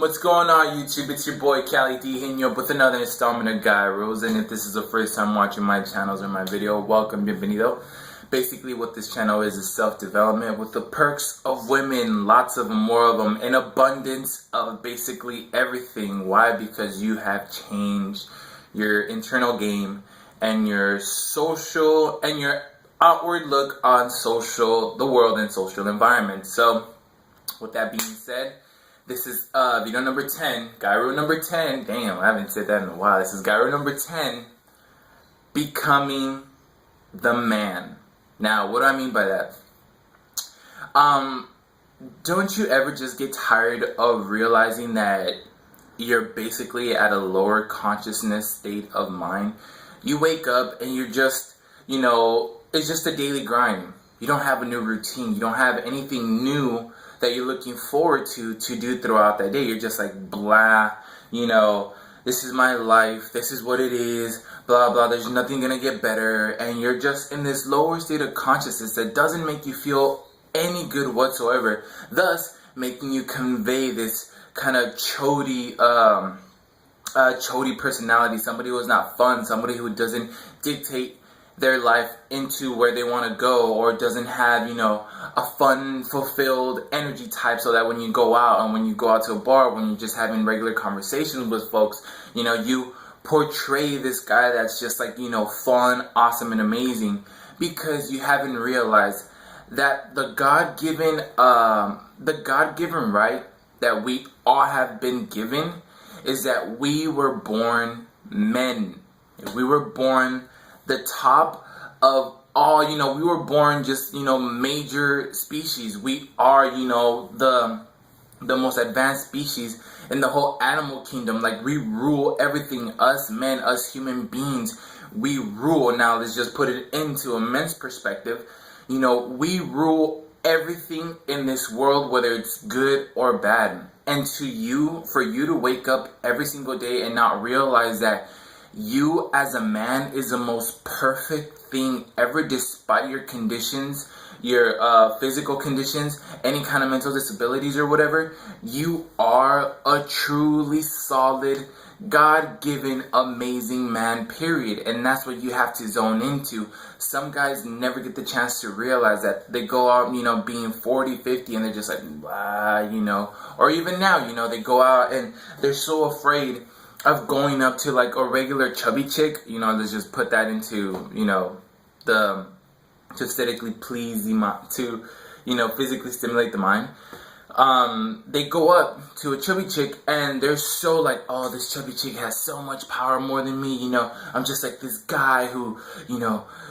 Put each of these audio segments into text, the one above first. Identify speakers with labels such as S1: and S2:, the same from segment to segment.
S1: What's going on YouTube? It's your boy Cali D hitting you up with another installment of Guy Rules. And if this is the first time watching my channels or my video, welcome, bienvenido. Basically what this channel is self-development with the perks of women, lots of them, more of them, an abundance of basically everything. Why? Because you have changed your internal game and your social and your outward look on the world and social environment. So with that being said, this is video number 10, Guy Rule number 10. Damn, I haven't said that in a while. This is Guy Rule number 10, becoming the man. Now, what do I mean by that? Don't you ever just get tired of realizing that you're basically at a lower consciousness state of mind? You wake up and you're just, it's just a daily grind. You don't have a new routine. You don't have anything new that you're looking forward to do throughout that day. You're just like, blah, this is my life, this is what it is, blah, blah, there's nothing gonna get better, and you're just in this lower state of consciousness that doesn't make you feel any good whatsoever, thus making you convey this kind of chody personality, somebody who is not fun, somebody who doesn't dictate their life into where they want to go, or doesn't have, a fun, fulfilled energy type, so that when you go out and when you go out to a bar, when you're just having regular conversations with folks, you portray this guy that's just like, fun, awesome, and amazing, because you haven't realized that the God-given right that we all have been given is that we were born men. We were born the top of all, we were born just, major species. We are, the most advanced species in the whole animal kingdom. Like, we rule everything. Us men, us human beings, we rule. Now, let's just put it into a men's perspective. We rule everything in this world, whether it's good or bad. And for you to wake up every single day and not realize that you as a man is the most perfect thing ever, despite your conditions, your physical conditions, any kind of mental disabilities or whatever. You are a truly solid, God-given, amazing man, period. And that's what you have to zone into. Some guys never get the chance to realize that. They go out, being 40, 50, and they're just like, blah, or even now, they go out and they're so afraid of going up to like a regular chubby chick, let's just put that into, to aesthetically please the mind, to, physically stimulate the mind. They go up to a chubby chick and they're so like, oh, this chubby chick has so much power more than me, I'm just like this guy who,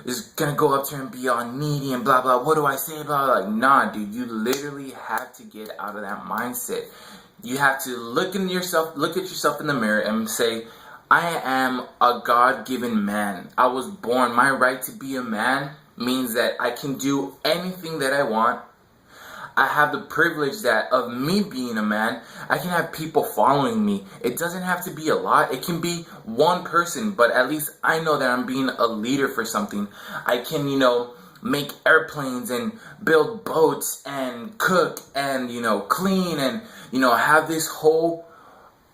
S1: is gonna go up to her and be all needy and blah, blah, what do I say, blah, blah. Like, nah, dude, you literally have to get out of that mindset. You have to look at yourself in the mirror and say, I am a God-given man. I was born. My right to be a man means that I can do anything that I want. I have the privilege that of me being a man, I can have people following me. It doesn't have to be a lot. It can be one person, but at least I know that I'm being a leader for something. I can, make airplanes and build boats and cook and, clean and, have this whole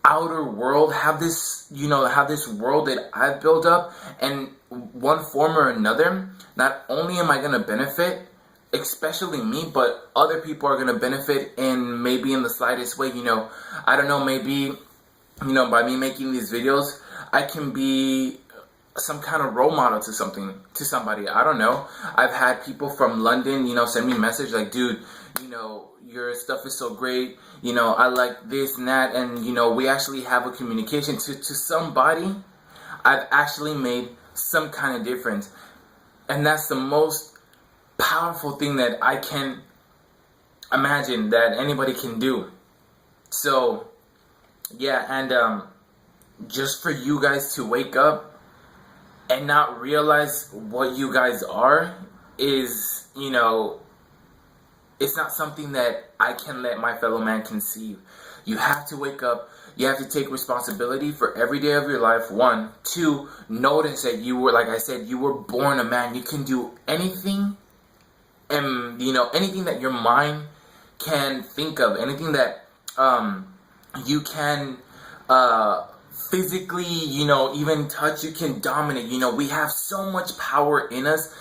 S1: outer world, have this world that I've built up, and one form or another, not only am I going to benefit, especially me, but other people are going to benefit in maybe in the slightest way. I don't know, maybe, by me making these videos, I can be some kind of role model to somebody. I don't know. I've had people from London, send me a message like, dude, your stuff is so great, I like this and that, and we actually have a communication. To somebody, I've actually made some kind of difference, and that's the most powerful thing that I can imagine that anybody can do. So yeah, and just for you guys to wake up and not realize what you guys are is, it's not something that I can let my fellow man conceive. You have to wake up. You have to take responsibility for every day of your life. 1, 2, notice that you were, like I said, you were born a man. You can do anything, and anything that your mind can think of, anything that You can physically, even touch. You can dominate. We have so much power in us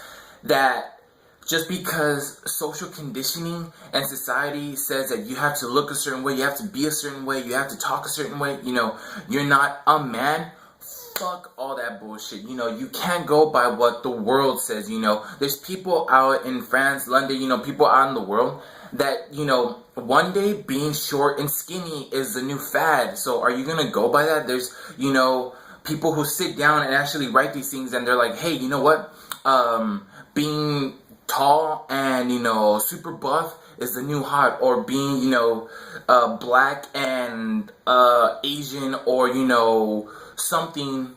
S1: that just because social conditioning and society says that you have to look a certain way, you have to be a certain way, you have to talk a certain way, you're not a man. Fuck all that bullshit. You can't go by what the world says. There's people out in France, London, people out in the world that, one day being short and skinny is the new fad. So are you going to go by that? There's, people who sit down and actually write these things, and they're like, hey, you know what? Being tall and, super buff is the new hot, or being, black and Asian, or, something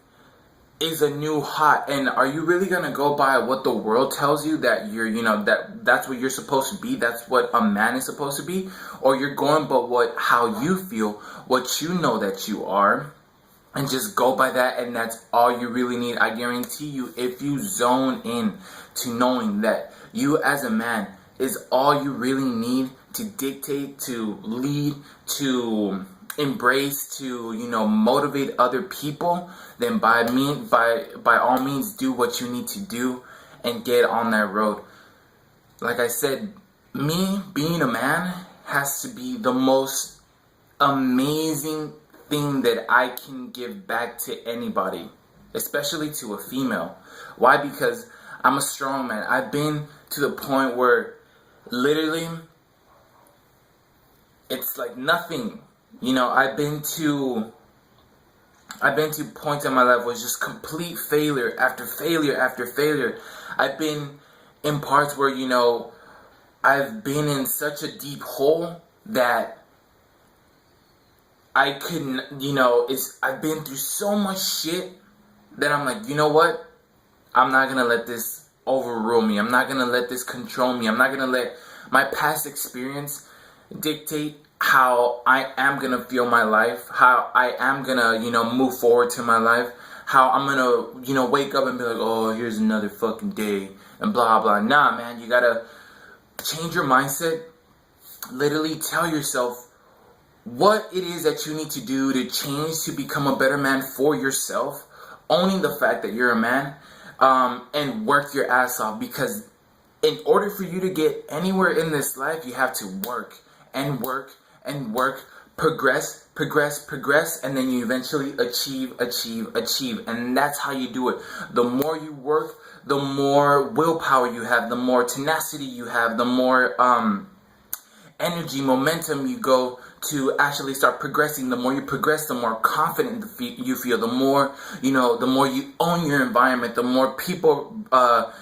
S1: is a new hot. And are you really gonna go by what the world tells you that you're, that's what you're supposed to be, that's what a man is supposed to be? Or you're going by how you feel, what you know that you are, and just go by that, and that's all you really need. I guarantee you, if you zone in to knowing that you as a man is all you really need to dictate, to lead, to embrace, to motivate other people, then by all means do what you need to do and get on that road. Like I said, me being a man has to be the most amazing thing that I can give back to anybody, especially to a female. Why? Because I'm a strong man. I've been to the point where literally it's like nothing. I've been to points in my life where it's just complete failure after failure after failure. I've been in parts where, I've been in such a deep hole that I couldn't, I've been through so much shit that I'm like, you know what? I'm not going to let this overrule me. I'm not going to let this control me. I'm not going to let my past experience dictate how I am going to feel my life, how I am going to, move forward to my life, how I'm going to, wake up and be like, oh, here's another fucking day and blah, blah. Nah, man, you got to change your mindset. Literally tell yourself what it is that you need to do to change, to become a better man for yourself, owning the fact that you're a man, and work your ass off. Because in order for you to get anywhere in this life, you have to work and work and work, progress, and then you eventually achieve. And that's how you do it. The more you work, the more willpower you have, the more tenacity you have, the more energy, momentum you go to actually start progressing. The more you progress, the more confident you feel, the more the more you own your environment, the more people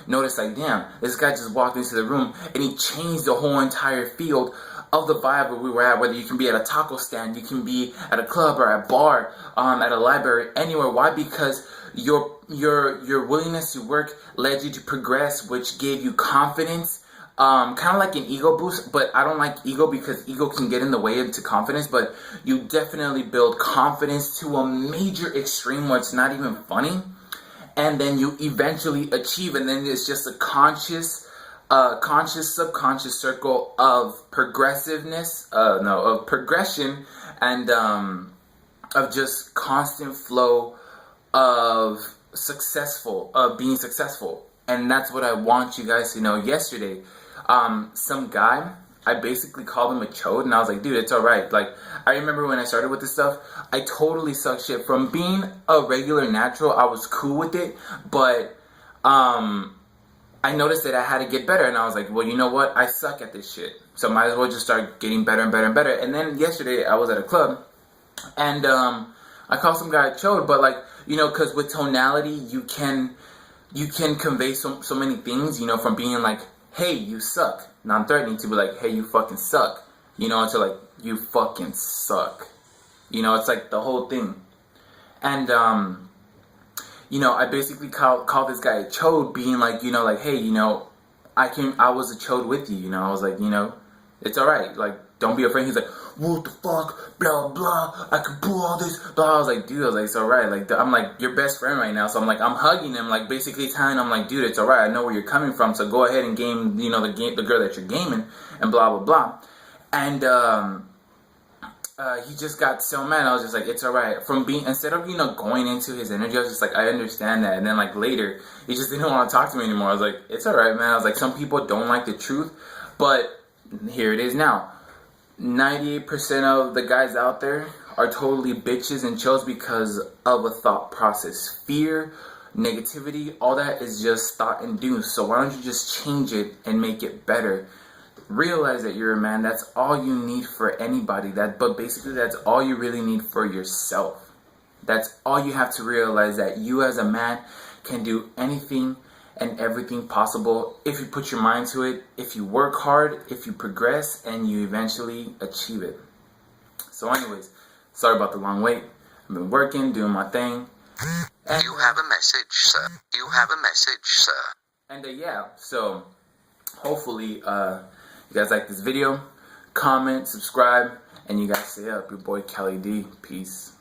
S1: notice, like, damn, this guy just walked into the room and he changed the whole entire field of the vibe where we were at. Whether you can be at a taco stand, you can be at a club or at a bar, at a library, anywhere. Why? Because your willingness to work led you to progress, which gave you confidence. Kind of like an ego boost, but I don't like ego because ego can get in the way into confidence. But you definitely build confidence to a major extreme where it's not even funny, and then you eventually achieve. And then it's just a conscious, subconscious circle of of progression, and of just constant flow of being successful. And that's what I want you guys to know. Yesterday, some guy, I basically called him a chode, and I was like, dude, it's alright. Like, I remember when I started with this stuff, I totally sucked shit. From being a regular natural, I was cool with it, but I noticed that I had to get better, and I was like, well, you know what? I suck at this shit, so might as well just start getting better and better and better. And then yesterday, I was at a club, and I called some guy a chode, but like, because with tonality, you can convey so many things, from being like, hey, you suck, non-threatening, to be like, hey, you fucking suck, to like, you fucking suck, it's like the whole thing. And I basically called this guy a chode, being like, like, hey, I was a chode with you, I was like, it's alright, like, don't be afraid. He's like, what the fuck, blah, blah, I can pull all this, blah. I was like, dude, it's alright. Like, I'm like your best friend right now. So I'm like, I'm hugging him, like, basically telling him, like, dude, it's alright. I know where you're coming from. So go ahead and game, the girl that you're gaming, and blah, blah, blah. And he just got so mad. I was just like, it's alright. From being, instead of, going into his energy, I was just like, I understand that. And then like later, he just didn't want to talk to me anymore. I was like, it's alright, man. I was like, some people don't like the truth, but here it is now. 98% of the guys out there are totally bitches and chills because of a thought process. Fear, negativity, all that is just thought induced. So why don't you just change it and make it better? Realize that you're a man. That's all you need for anybody. But basically that's all you really need for yourself. That's all you have to realize, that you as a man can do anything and everything possible if you put your mind to it, if you work hard, if you progress, and you eventually achieve it. So anyways, sorry about the long wait. I've been working, doing my thing. And,
S2: you have a message, sir. You have a message, sir.
S1: And yeah, so hopefully you guys like this video. Comment, subscribe, and you guys stay up. Your boy Kelly D. Peace.